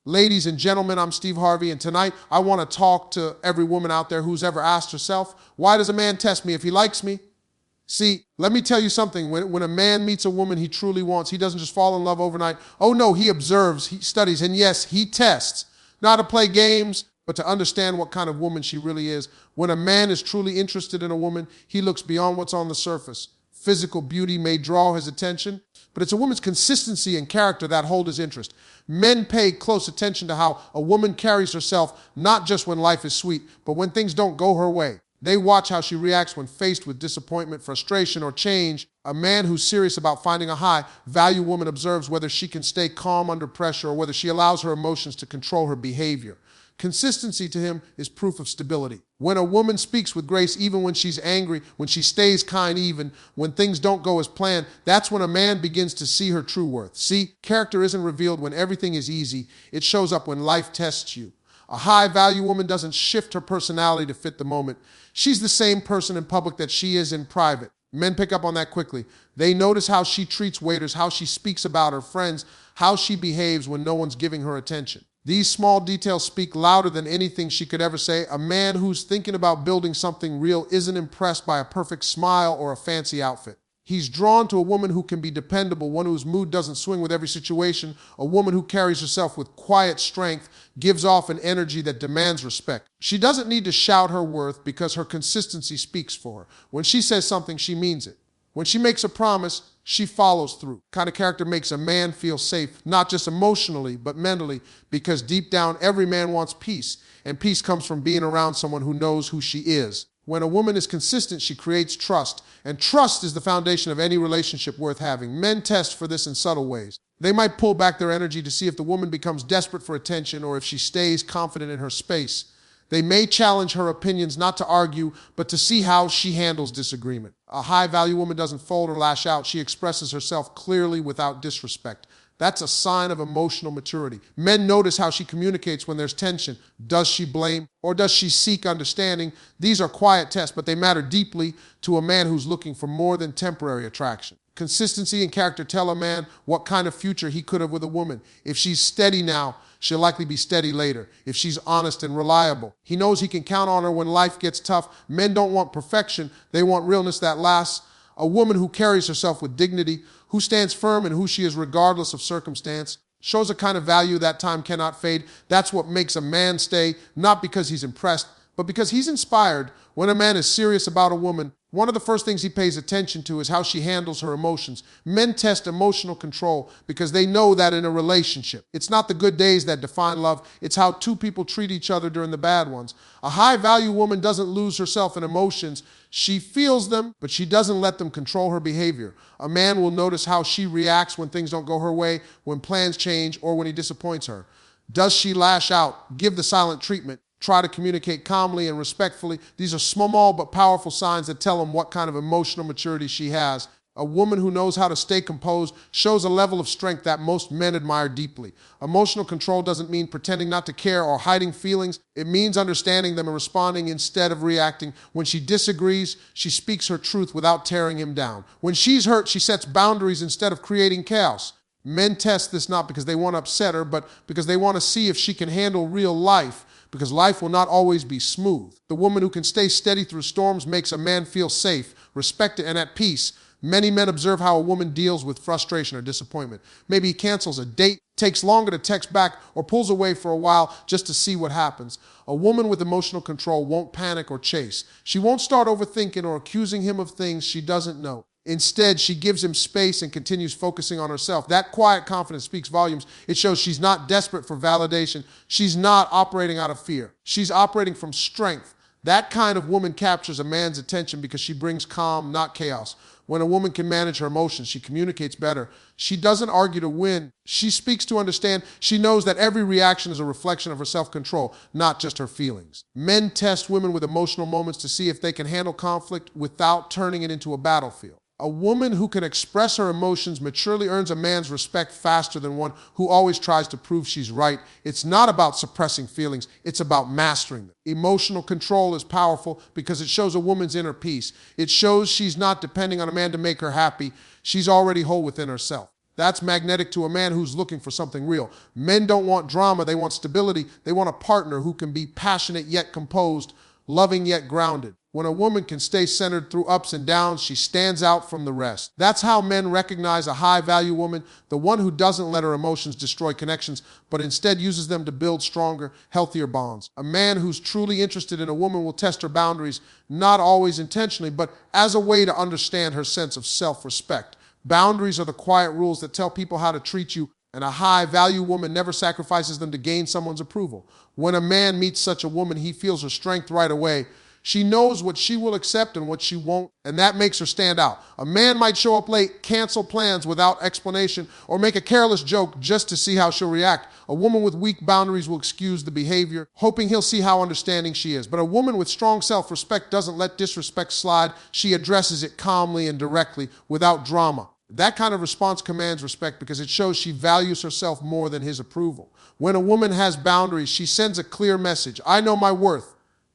Ladies and gentlemen, I'm Steve Harvey, and tonight I want to talk to every woman out there who's ever asked herself, why does a man test me if he likes me? See, let me tell you something. When a man meets a woman he truly wants, he doesn't just fall in love overnight. Oh no, he observes, he studies, and yes, he tests. Not to play games, but to understand what kind of woman she really is. When a man is truly interested in a woman, he looks beyond what's on the surface. Physical beauty may draw his attention, but it's a woman's consistency and character that hold his interest. Men pay close attention to how a woman carries herself, not just when life is sweet, but when things don't go her way. They watch how she reacts when faced with disappointment, frustration, or change. A man who's serious about finding a high value woman observes whether she can stay calm under pressure or whether she allows her emotions to control her behavior. Consistency to him is proof of stability. When a woman speaks with grace, even when she's angry, when she stays kind even, when things don't go as planned, that's when a man begins to see her true worth. See, character isn't revealed when everything is easy. It shows up when life tests you. A high-value woman doesn't shift her personality to fit the moment. She's the same person in public that she is in private. Men pick up on that quickly. They notice how she treats waiters, how she speaks about her friends, how she behaves when no one's giving her attention. These small details speak louder than anything she could ever say. A man who's thinking about building something real isn't impressed by a perfect smile or a fancy outfit. He's drawn to a woman who can be dependable, one whose mood doesn't swing with every situation, a woman who carries herself with quiet strength, gives off an energy that demands respect. She doesn't need to shout her worth because her consistency speaks for her. When she says something, she means it. When she makes a promise, she follows through. Kind of character makes a man feel safe, not just emotionally, but mentally, because deep down, every man wants peace, and peace comes from being around someone who knows who she is. When a woman is consistent, she creates trust, and trust is the foundation of any relationship worth having. Men test for this in subtle ways. They might pull back their energy to see if the woman becomes desperate for attention or if she stays confident in her space. They may challenge her opinions not to argue, but to see how she handles disagreement. A high-value woman doesn't fold or lash out. She expresses herself clearly without disrespect. That's a sign of emotional maturity. Men notice how she communicates when there's tension. Does she blame or does she seek understanding? These are quiet tests, but they matter deeply to a man who's looking for more than temporary attraction. Consistency and character tell a man what kind of future he could have with a woman. If she's steady now, she'll likely be steady later. If she's honest and reliable, he knows he can count on her when life gets tough. Men don't want perfection. They want realness that lasts. A woman who carries herself with dignity, who stands firm in who she is regardless of circumstance, shows a kind of value that time cannot fade. That's what makes a man stay, not because he's impressed, but because he's inspired. When a man is serious about a woman, one of the first things he pays attention to is how she handles her emotions. Men test emotional control because they know that in a relationship, it's not the good days that define love, it's how two people treat each other during the bad ones. A high-value woman doesn't lose herself in emotions. She feels them, but she doesn't let them control her behavior. A man will notice how she reacts when things don't go her way, when plans change, or when he disappoints her. Does she lash out, give the silent treatment, try to communicate calmly and respectfully? These are small but powerful signs that tell him what kind of emotional maturity she has. A woman who knows how to stay composed shows a level of strength that most men admire deeply. Emotional control doesn't mean pretending not to care or hiding feelings. It means understanding them and responding instead of reacting. When she disagrees, she speaks her truth without tearing him down. When she's hurt, she sets boundaries instead of creating chaos. Men test this not because they want to upset her, but because they want to see if she can handle real life, because life will not always be smooth. The woman who can stay steady through storms makes a man feel safe, respected, and at peace. Many men observe how a woman deals with frustration or disappointment. Maybe he cancels a date, takes longer to text back, or pulls away for a while just to see what happens. A woman with emotional control won't panic or chase. She won't start overthinking or accusing him of things she doesn't know. Instead, she gives him space and continues focusing on herself. That quiet confidence speaks volumes. It shows she's not desperate for validation. She's not operating out of fear. She's operating from strength. That kind of woman captures a man's attention because she brings calm, not chaos. When a woman can manage her emotions, she communicates better. She doesn't argue to win. She speaks to understand. She knows that every reaction is a reflection of her self-control, not just her feelings. Men test women with emotional moments to see if they can handle conflict without turning it into a battlefield. A woman who can express her emotions maturely earns a man's respect faster than one who always tries to prove she's right. It's not about suppressing feelings, it's about mastering them. Emotional control is powerful because it shows a woman's inner peace. It shows she's not depending on a man to make her happy. She's already whole within herself. That's magnetic to a man who's looking for something real. Men don't want drama, they want stability. They want a partner who can be passionate yet composed, loving yet grounded. When a woman can stay centered through ups and downs, she stands out from the rest. That's how men recognize a high-value woman, the one who doesn't let her emotions destroy connections, but instead uses them to build stronger, healthier bonds. A man who's truly interested in a woman will test her boundaries, not always intentionally, but as a way to understand her sense of self-respect. Boundaries are the quiet rules that tell people how to treat you, and a high-value woman never sacrifices them to gain someone's approval. When a man meets such a woman, he feels her strength right away. She knows what she will accept and what she won't, and that makes her stand out. A man might show up late, cancel plans without explanation, or make a careless joke just to see how she'll react. A woman with weak boundaries will excuse the behavior, hoping he'll see how understanding she is. But a woman with strong self-respect doesn't let disrespect slide. She addresses it calmly and directly, without drama. That kind of response commands respect because it shows she values herself more than his approval. When a woman has boundaries, she sends a clear message. I know my worth.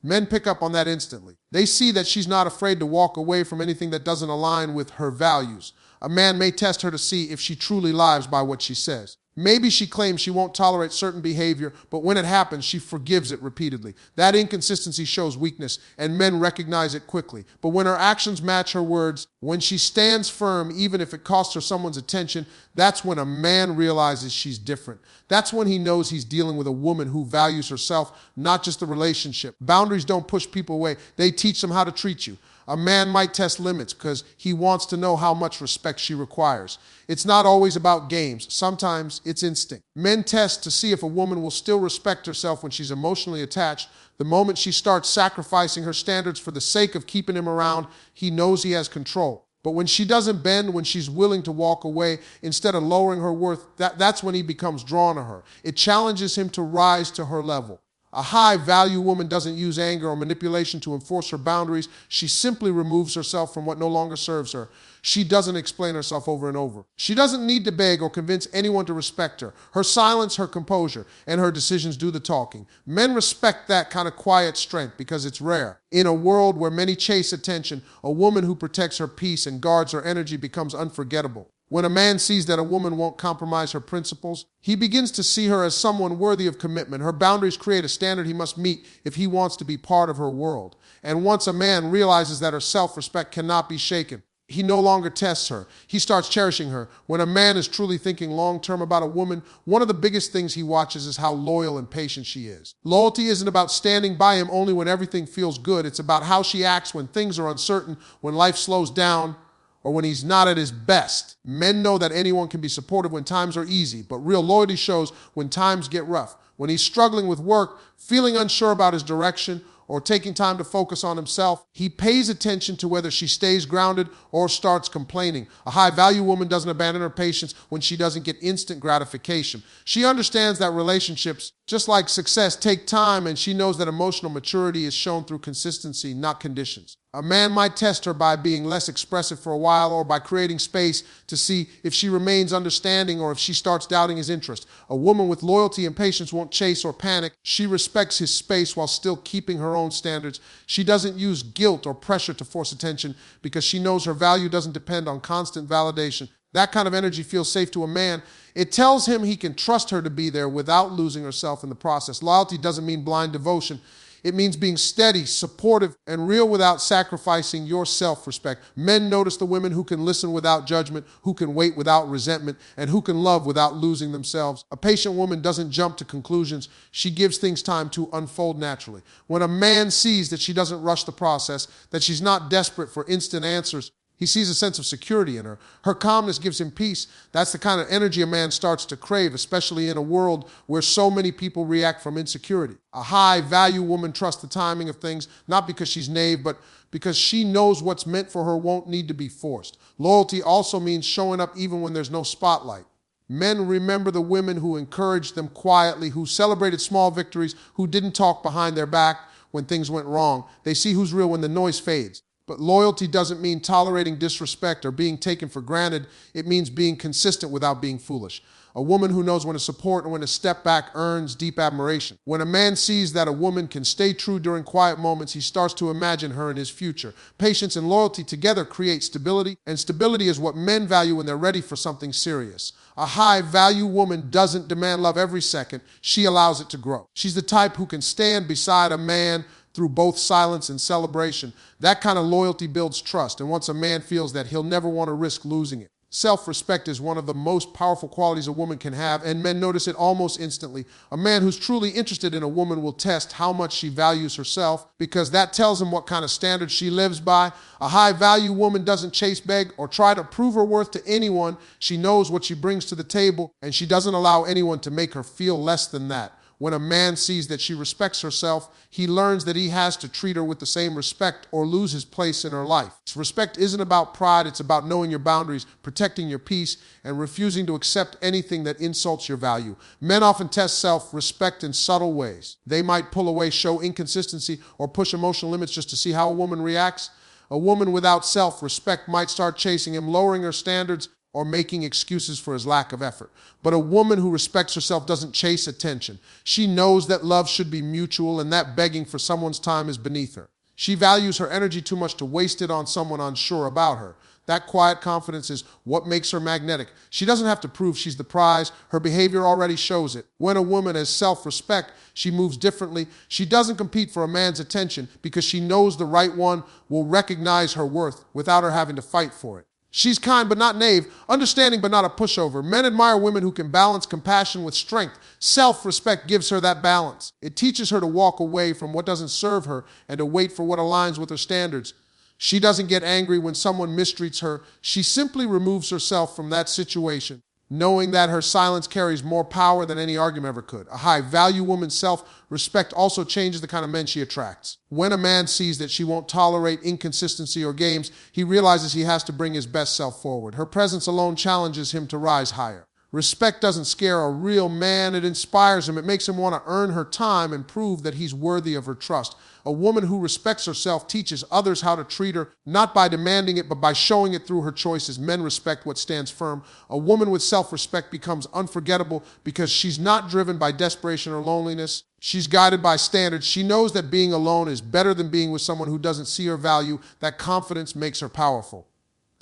Men pick up on that instantly. They see that she's not afraid to walk away from anything that doesn't align with her values. A man may test her to see if she truly lives by what she says. Maybe she claims she won't tolerate certain behavior, but when it happens, she forgives it repeatedly. That inconsistency shows weakness, and men recognize it quickly. But when her actions match her words, when she stands firm, even if it costs her someone's attention, that's when a man realizes she's different. That's when he knows he's dealing with a woman who values herself, not just the relationship. Boundaries don't push people away. They teach them how to treat you. A man might test limits because he wants to know how much respect she requires. It's not always about games. Sometimes it's instinct. Men test to see if a woman will still respect herself when she's emotionally attached. The moment she starts sacrificing her standards for the sake of keeping him around, he knows he has control. But when she doesn't bend, when she's willing to walk away instead of lowering her worth, that's when he becomes drawn to her. It challenges him to rise to her level. A high-value woman doesn't use anger or manipulation to enforce her boundaries. She simply removes herself from what no longer serves her. She doesn't explain herself over and over. She doesn't need to beg or convince anyone to respect her. Her silence, her composure, and her decisions do the talking. Men respect that kind of quiet strength because it's rare. In a world where many chase attention, a woman who protects her peace and guards her energy becomes unforgettable. When a man sees that a woman won't compromise her principles, he begins to see her as someone worthy of commitment. Her boundaries create a standard he must meet if he wants to be part of her world. And once a man realizes that her self-respect cannot be shaken, he no longer tests her. He starts cherishing her. When a man is truly thinking long-term about a woman, one of the biggest things he watches is how loyal and patient she is. Loyalty isn't about standing by him only when everything feels good. It's about how she acts when things are uncertain, when life slows down, or when he's not at his best. Men know that anyone can be supportive when times are easy, but real loyalty shows when times get rough. When he's struggling with work, feeling unsure about his direction, or taking time to focus on himself, he pays attention to whether she stays grounded or starts complaining. A high-value woman doesn't abandon her patience when she doesn't get instant gratification. She understands that relationships, just like success, take time, and she knows that emotional maturity is shown through consistency, not conditions. A man might test her by being less expressive for a while or by creating space to see if she remains understanding or if she starts doubting his interest. A woman with loyalty and patience won't chase or panic. She respects his space while still keeping her own standards. She doesn't use guilt or pressure to force attention because she knows her value doesn't depend on constant validation. That kind of energy feels safe to a man. It tells him he can trust her to be there without losing herself in the process. Loyalty doesn't mean blind devotion. It means being steady, supportive, and real without sacrificing your self-respect. Men notice the women who can listen without judgment, who can wait without resentment, and who can love without losing themselves. A patient woman doesn't jump to conclusions. She gives things time to unfold naturally. When a man sees that she doesn't rush the process, that she's not desperate for instant answers, he sees a sense of security in her. Her calmness gives him peace. That's the kind of energy a man starts to crave, especially in a world where so many people react from insecurity. A high-value woman trusts the timing of things, not because she's naive, but because she knows what's meant for her won't need to be forced. Loyalty also means showing up even when there's no spotlight. Men remember the women who encouraged them quietly, who celebrated small victories, who didn't talk behind their back when things went wrong. They see who's real when the noise fades. But loyalty doesn't mean tolerating disrespect or being taken for granted. It means being consistent without being foolish. A woman who knows when to support and when to step back earns deep admiration. When a man sees that a woman can stay true during quiet moments, he starts to imagine her in his future. Patience and loyalty together create stability, and stability is what men value when they're ready for something serious. A high-value woman doesn't demand love every second. She allows it to grow. She's the type who can stand beside a man through both silence and celebration. That kind of loyalty builds trust, and once a man feels that, he'll never want to risk losing it. Self-respect is one of the most powerful qualities a woman can have, and men notice it almost instantly. A man who's truly interested in a woman will test how much she values herself, because that tells him what kind of standards she lives by. A high-value woman doesn't chase, beg, or try to prove her worth to anyone. She knows what she brings to the table, and she doesn't allow anyone to make her feel less than that. When a man sees that she respects herself, he learns that he has to treat her with the same respect or lose his place in her life. Respect isn't about pride, it's about knowing your boundaries, protecting your peace, and refusing to accept anything that insults your value. Men often test self-respect in subtle ways. They might pull away, show inconsistency, or push emotional limits just to see how a woman reacts. A woman without self-respect might start chasing him, lowering her standards, or making excuses for his lack of effort. But a woman who respects herself doesn't chase attention. She knows that love should be mutual and that begging for someone's time is beneath her. She values her energy too much to waste it on someone unsure about her. That quiet confidence is what makes her magnetic. She doesn't have to prove she's the prize. Her behavior already shows it. When a woman has self-respect, she moves differently. She doesn't compete for a man's attention because she knows the right one will recognize her worth without her having to fight for it. She's kind but not naive, understanding but not a pushover. Men admire women who can balance compassion with strength. Self-respect gives her that balance. It teaches her to walk away from what doesn't serve her and to wait for what aligns with her standards. She doesn't get angry when someone mistreats her. She simply removes herself from that situation, knowing that her silence carries more power than any argument ever could. A high-value woman's self-respect also changes the kind of men she attracts. When a man sees that she won't tolerate inconsistency or games, he realizes he has to bring his best self forward. Her presence alone challenges him to rise higher. Respect doesn't scare a real man, it inspires him. It makes him want to earn her time and prove that he's worthy of her trust. A woman who respects herself teaches others how to treat her, not by demanding it, but by showing it through her choices. Men respect what stands firm. A woman with self-respect becomes unforgettable because she's not driven by desperation or loneliness. She's guided by standards. She knows that being alone is better than being with someone who doesn't see her value. That confidence makes her powerful.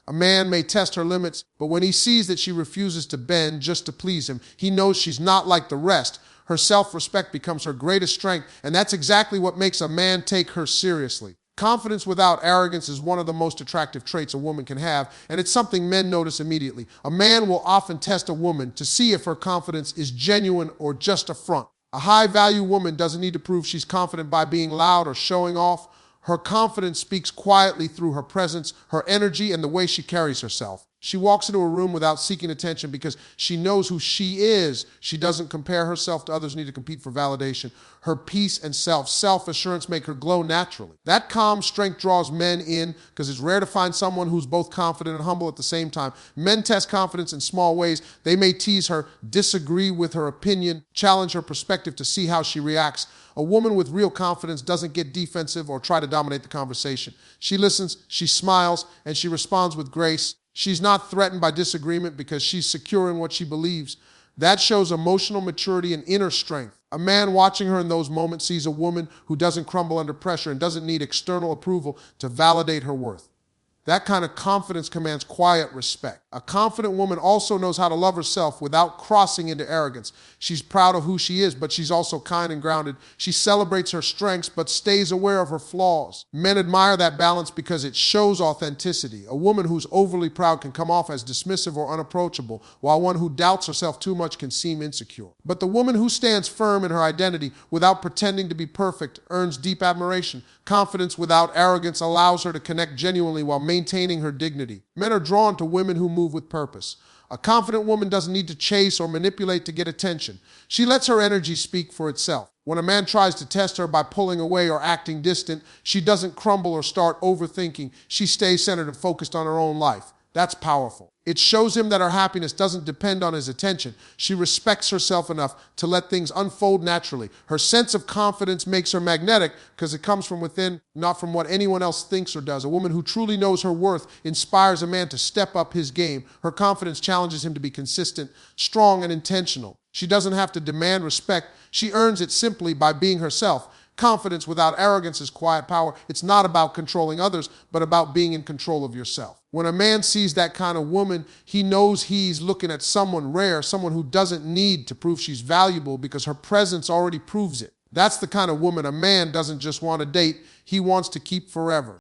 A man may test her limits, but when he sees that she refuses to bend just to please him, he knows she's not like the rest. Her self-respect becomes her greatest strength, and that's exactly what makes a man take her seriously. Confidence without arrogance is one of the most attractive traits a woman can have, and it's something men notice immediately. A man will often test a woman to see if her confidence is genuine or just a front. A high-value woman doesn't need to prove she's confident by being loud or showing off. Her confidence speaks quietly through her presence, her energy, and the way she carries herself. She walks into a room without seeking attention because she knows who she is. She doesn't compare herself to others who need to compete for validation. Her peace and self-assurance make her glow naturally. That calm strength draws men in because it's rare to find someone who's both confident and humble at the same time. Men test confidence in small ways. They may tease her, disagree with her opinion, challenge her perspective to see how she reacts. A woman with real confidence doesn't get defensive or try to dominate the conversation. She listens, she smiles, and she responds with grace. She's not threatened by disagreement because she's secure in what she believes. That shows emotional maturity and inner strength. A man watching her in those moments sees a woman who doesn't crumble under pressure and doesn't need external approval to validate her worth. That kind of confidence commands quiet respect. A confident woman also knows how to love herself without crossing into arrogance. She's proud of who she is, but she's also kind and grounded. She celebrates her strengths, but stays aware of her flaws. Men admire that balance because it shows authenticity. A woman who's overly proud can come off as dismissive or unapproachable, while one who doubts herself too much can seem insecure. But the woman who stands firm in her identity without pretending to be perfect earns deep admiration. Confidence without arrogance allows her to connect genuinely while maintaining her dignity. Men are drawn to women who move with purpose. A confident woman doesn't need to chase or manipulate to get attention. She lets her energy speak for itself. When a man tries to test her by pulling away or acting distant, she doesn't crumble or start overthinking. She stays centered and focused on her own life. That's powerful. It shows him that her happiness doesn't depend on his attention. She respects herself enough to let things unfold naturally. Her sense of confidence makes her magnetic because it comes from within, not from what anyone else thinks or does. A woman who truly knows her worth inspires a man to step up his game. Her confidence challenges him to be consistent, strong, and intentional. She doesn't have to demand respect. She earns it simply by being herself. Confidence without arrogance is quiet power. It's not about controlling others, but about being in control of yourself. When a man sees that kind of woman, he knows he's looking at someone rare, someone who doesn't need to prove she's valuable because her presence already proves it. That's the kind of woman a man doesn't just want to date, he wants to keep forever.